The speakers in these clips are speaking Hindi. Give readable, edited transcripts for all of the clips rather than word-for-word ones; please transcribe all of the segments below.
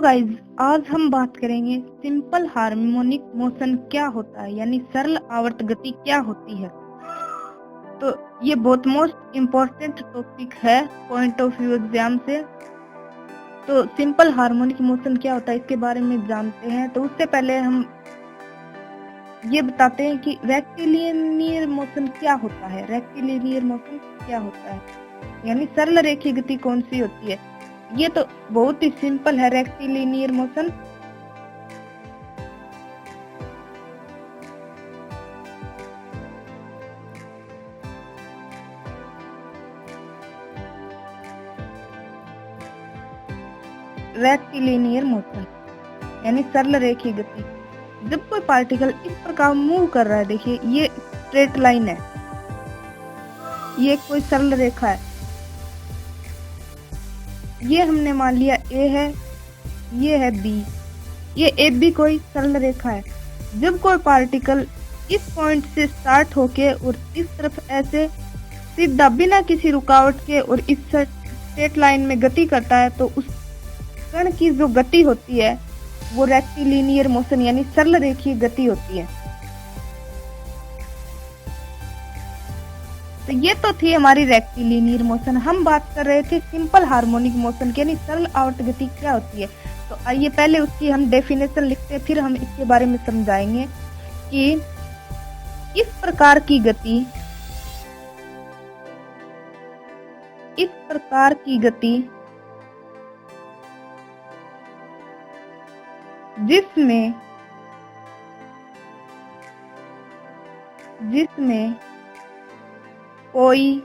गाइस, आज हम बात करेंगे सिंपल हार्मोनिक मोशन क्या होता है, यानी सरल आवर्त गति क्या होती है। तो ये बहुत मोस्ट इम्पोर्टेंट टॉपिक है पॉइंट ऑफ व्यू एग्जाम से। तो सिंपल हार्मोनिक मोशन क्या होता है इसके बारे में जानते हैं। तो उससे पहले हम ये बताते हैं कि रेक्टिलिनियर मोशन क्या होता है। रेक्टिलिनियर मोशन क्या होता है, यानी सरल रेखीय गति कौन सी होती है। ये तो बहुत ही सिंपल है रेक्टिलिनियर मोशन। रेक्टिलिनियर मोशन यानी सरल रेखीय गति। जब कोई पार्टिकल इस प्रकार मूव कर रहा है, देखिए ये स्ट्रेट लाइन है, ये कोई सरल रेखा है, ये हमने मान लिया ए है, ये है बी, ये ए बी कोई सरल रेखा है। जब कोई पार्टिकल इस पॉइंट से स्टार्ट होके और इस तरफ ऐसे सीधा बिना किसी रुकावट के और इस स्ट्रेट लाइन में गति करता है, तो उस कण की जो गति होती है वो रेक्टिलिनियर मोशन यानी सरल रेखीय गति होती है। तो ये तो थी हमारी रेक्टिलिनियर मोशन। हम बात कर रहे थे सिंपल हार्मोनिक मोशन यानी सरल आवर्त गति क्या होती है। तो आइए पहले उसकी हम डेफिनेशन लिखते हैं, फिर हम इसके बारे में समझाएंगे कि इस प्रकार की गति जिसमें कोई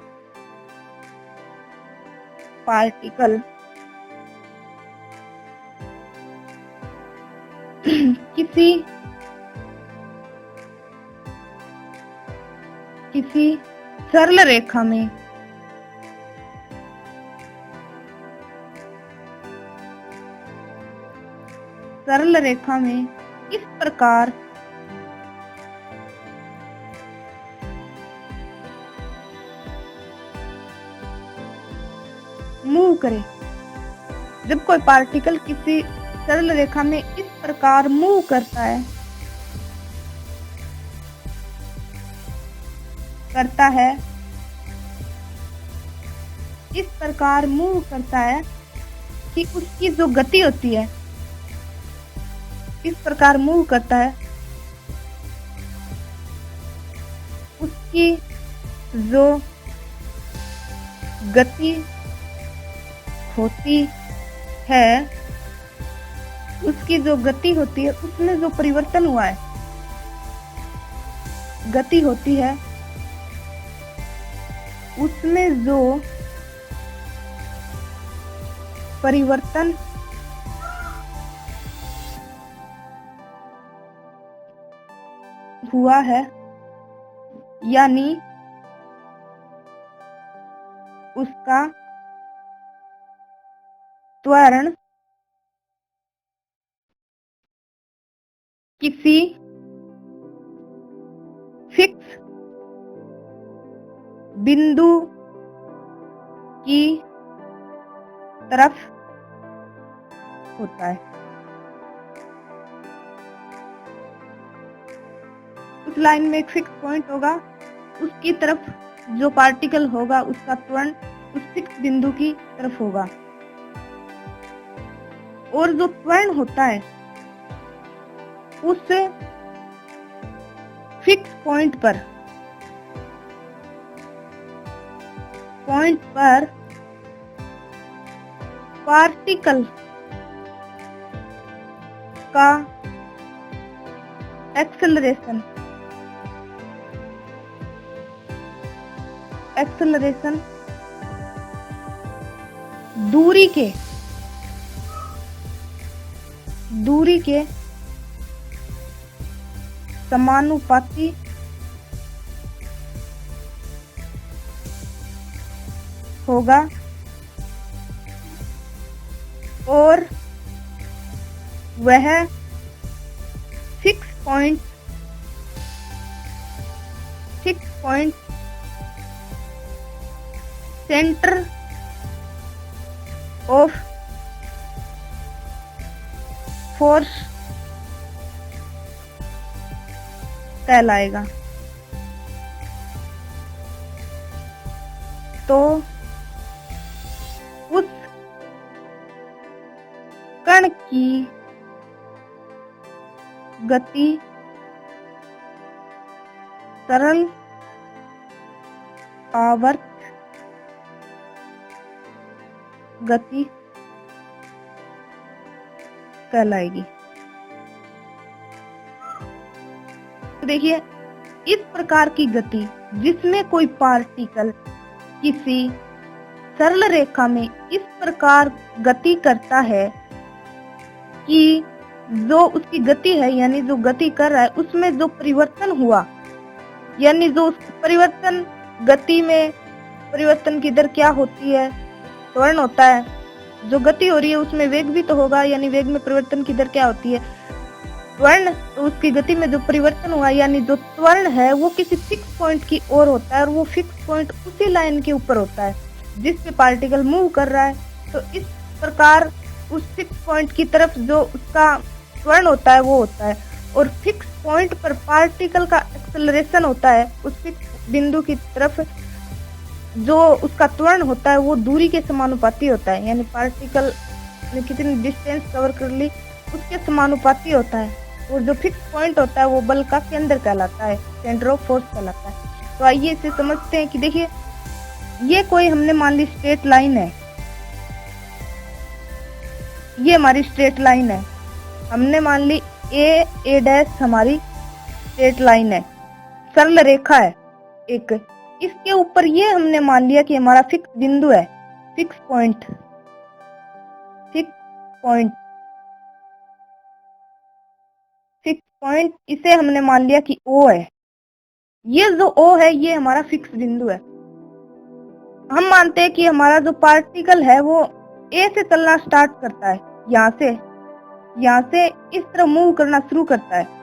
पार्टिकल किसी सरल रेखा में इस प्रकार मूव करे। जब कोई पार्टिकल किसी सरल रेखा में इस प्रकार मूव करता है इस प्रकार मूव करता है कि उसकी जो गति होती है, इस प्रकार मूव करता है, उसकी जो गति होती है उसमें जो परिवर्तन हुआ है, गति होती है उसमें जो परिवर्तन हुआ है, यानी उसका त्वरण किसी फिक्स बिंदु की तरफ होता है। उस लाइन में एक फिक्स पॉइंट होगा, उसकी तरफ जो पार्टिकल होगा उसका त्वरण उस फिक्स बिंदु की तरफ होगा, और जो त्वरण होता है उस फिक्स पॉइंट पर पार्टिकल का एक्सेलरेशन दूरी के समानुपाती होगा, और वह fix point centre of force कहलाएगा। तो उस कण की गति सरल आवर्त गति कहलाएगी। तो देखिए, इस प्रकार की गति जिसमें कोई पार्टिकल किसी सरल रेखा में इस प्रकार गति करता है कि जो उसकी गति है, यानी जो गति कर रहा है उसमें जो परिवर्तन हुआ, यानी जो परिवर्तन गति में परिवर्तन की दर क्या होती है, त्वरण होता है। जो गति हो रही है उसमें वेग भी तो होगा, यानी वेग में परिवर्तन की दर क्या होती है, त्वरण। तो उसकी गति में जो परिवर्तन हुआ, यानी जो त्वरण है वो किसी फिक्स पॉइंट की ओर होता है और वो फिक्स पॉइंट उसी लाइन के ऊपर होता है जिस पे पार्टिकल मूव कर रहा है। तो इस प्रकार उस फिक्स पॉइंट की तरफ जो उसका त्वरण होता है वो होता है, और फिक्स पॉइंट पर पार्टिकल का एक्सेलरेशन होता है। उस फिक्स बिंदु की तरफ जो उसका त्वरण होता है वो दूरी के समानुपाती होता है, यानी पार्टिकल ने कितनी डिस्टेंस कवर कर ली उसके समानुपाती होता है। और जो फिक्स पॉइंट होता है वो बल का केंद्र कहलाता है, सेंटर ऑफ फोर्स कहलाता है। तो आइए इसे समझते हैं कि देखिए, ये कोई हमने मान ली स्ट्रेट लाइन है, ये हमारी स्ट्रेट लाइन है। हमने मान ली ए डैश हमारी स्ट्रेट लाइन है, सरल रेखा है एक। इसके ऊपर ये हमने मान लिया कि हमारा फिक्स बिंदु है, fix point, fix point, fix point, इसे हमने मान लिया कि O है। ये जो O है ये हमारा फिक्स बिंदु है। हम मानते हैं कि हमारा जो पार्टिकल है वो A से चलना स्टार्ट करता है, यहाँ से इस तरह मूव करना शुरू करता है।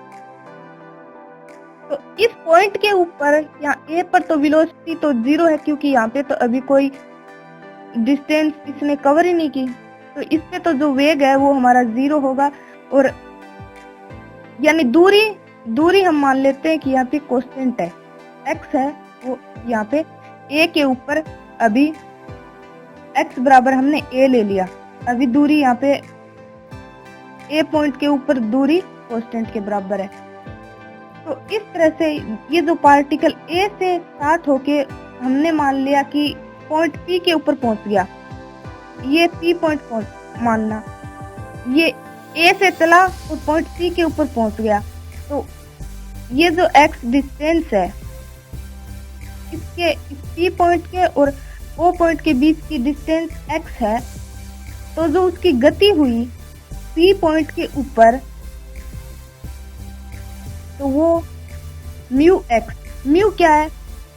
तो इस पॉइंट के ऊपर यहाँ A पर तो वेलोसिटी तो 0 है, क्योंकि यहाँ पे तो अभी कोई डिस्टेंस इसने कवर ही नहीं की। तो इस पे तो जो वेग है वो हमारा 0 होगा, और यानी दूरी हम मान लेते हैं कि यहाँ पे कांस्टेंट है, x है वो यहाँ पे A के ऊपर। अभी x बराबर हमने A ले लिया, अभी दूरी यहाँ पे A पॉइंट के ऊपर दूरी कांस्टेंट के बराबर है। तो इस तरह से ये जो पार्टिकल A से स्टार्ट होके हमने मान लिया कि पॉइंट P के ऊपर पहुंच गया, ये P पॉइंट मानना, ये A से चला और पॉइंट P के ऊपर पहुंच गया। तो ये जो x डिस्टेंस है इसके इस P पॉइंट के और O पॉइंट के बीच की डिस्टेंस x है। तो जो उसकी गति हुई P पॉइंट के ऊपर, तो वो म्यू x। म्यू क्या है,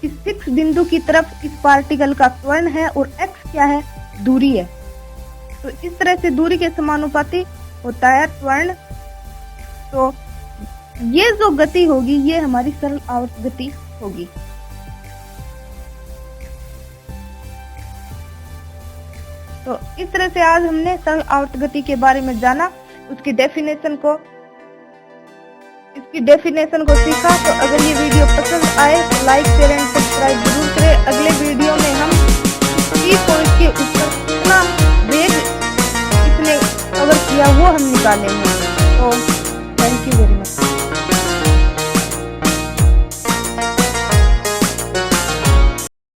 इस फिक्स बिंदु की तरफ इस पार्टिकल का त्वरण है, और x क्या है, दूरी है। तो इस तरह से दूरी के समानुपाती होता है त्वरण। तो ये जो गति होगी ये हमारी सरल आवर्त गति होगी। तो इस तरह से आज हमने सरल आवर्त गति के बारे में जाना, इसकी डेफिनेशन को सीखा। तो अगर ये वीडियो पसंद आए तो लाइक, शेयर एंड सब्सक्राइब जरूर करें। अगले वीडियो में हम P पॉइंट के ऊपर कितना वेग इसने कवर किया वो हम निकालेंगे।